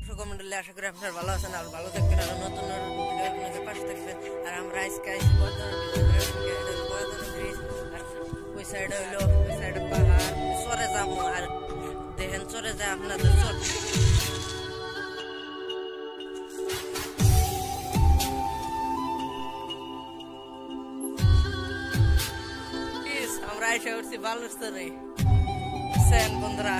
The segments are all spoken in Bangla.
দর্শক মন্ডলী, আশা করি আপনারা ভালো আছেন আর ভালো থাকবেন আর নতুন ভিডিওর পাশে থাকবেন। আর আমরা আজকে ওই সাইডে হইলো ওই সাইডে পাহাড় চরে যাবো আর দেখেন চরে যায় আপনাদের চর আমরা এসে উঠছি বালুচরে বন্ধুরা।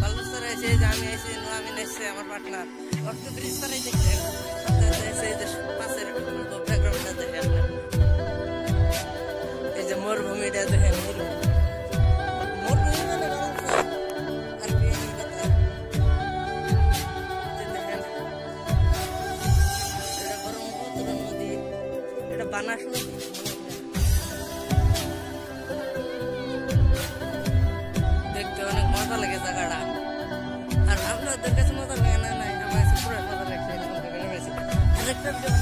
বালুচরে এসে আমি এসে নোয়ামিন এসে আমার পার্টনার অর্থ ব্রিজ পারে দেখলেন পাশের ব্যাকগ্রাউন্ডটা দেখে আপনার এই যে মরুভূমিটা দেখেন মরুভূমি মানে আর দেখেন এটা ব্রহ্মপুত্র নদী, এটা বানাস নদী। দেখতে অনেক মজা লাগে জায়গাটা, আর আপনাদের কাছে মজা লাগে না? নাই, আমার কাছে পুরো মজা লাগছে। আরেকটা ভিডিও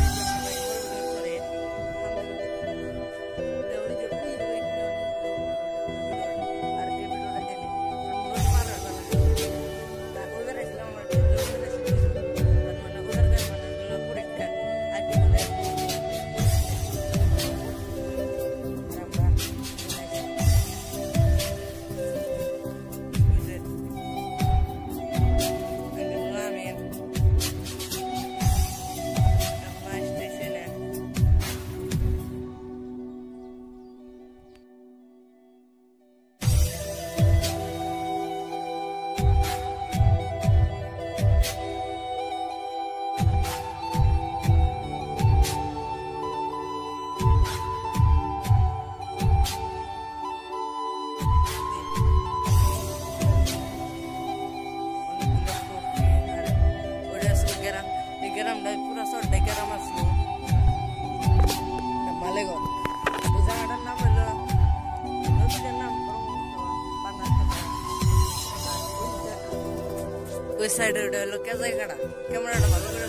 গ্রামটা পুরো ছোট্ট গ্রাম আসলো মালেগঞ্জ। এই জায়গাটার নাম হলো নদীটার নাম ওই সাইডে ওটা হলো কেজাইগাড়া। ক্যামেরাটা ভালো করে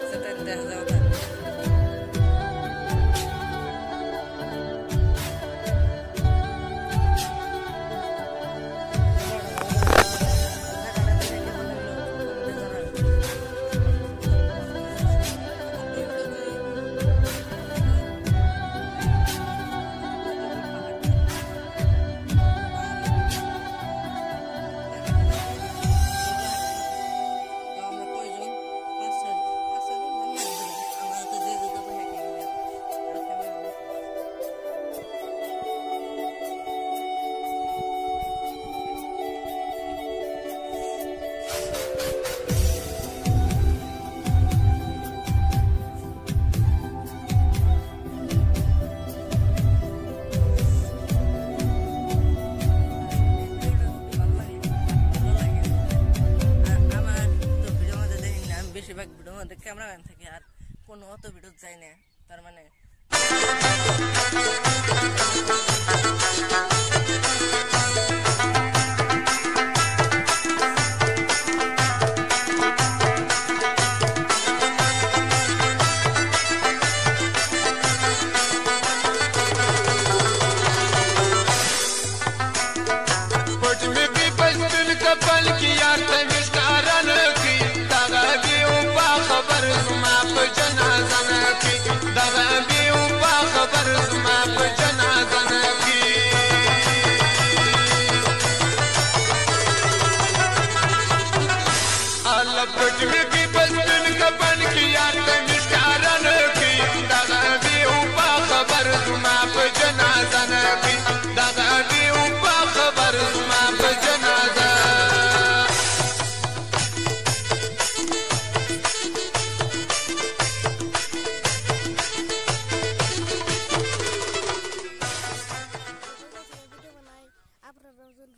সেটা দেখা যাওয়া ভিডিওর মধ্যে ক্যামেরাম্যান থাকে আর কোনো অত ভিডিও যায় না, তার মানে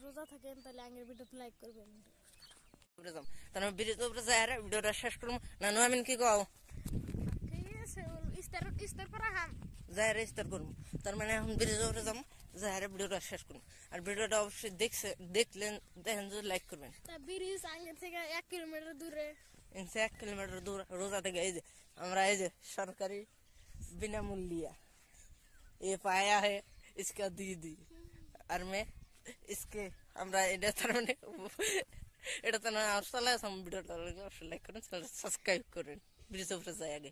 রোজা থাকেন তাহলে আগের ভিডিওতে লাইক করবেন। তার ভিডিওতে উপরে যায় আর ভিডিওটা শেষ করব না। নোয়ামিন কি কও? ঠিক আছে, ইস্তার করা হাম যায় রে, ইস্তার করব। তার মানে এখন ভিডিওতে উপরে যাম, যায় আর ভিডিওটা শেষ করব। আর ভিডিওটা অবশ্যই দেখলেন দেখেন যদি লাইক করবেন। তা ব্রিজ আগে থেকে 1 কিলোমিটার দূরে, 1 কিলোমিটার দূর রোজা থেকে। এই যে আমরা এই যে সরকারি বিনামূল্যা ये पाया है इसका दीदी और मैं इसके हमरा तार এটা তো না চালাই ভিডিওটা লাইক করেন, সাবস্ক্রাইব করেন, ব্রিজের উপরে যাই আগে।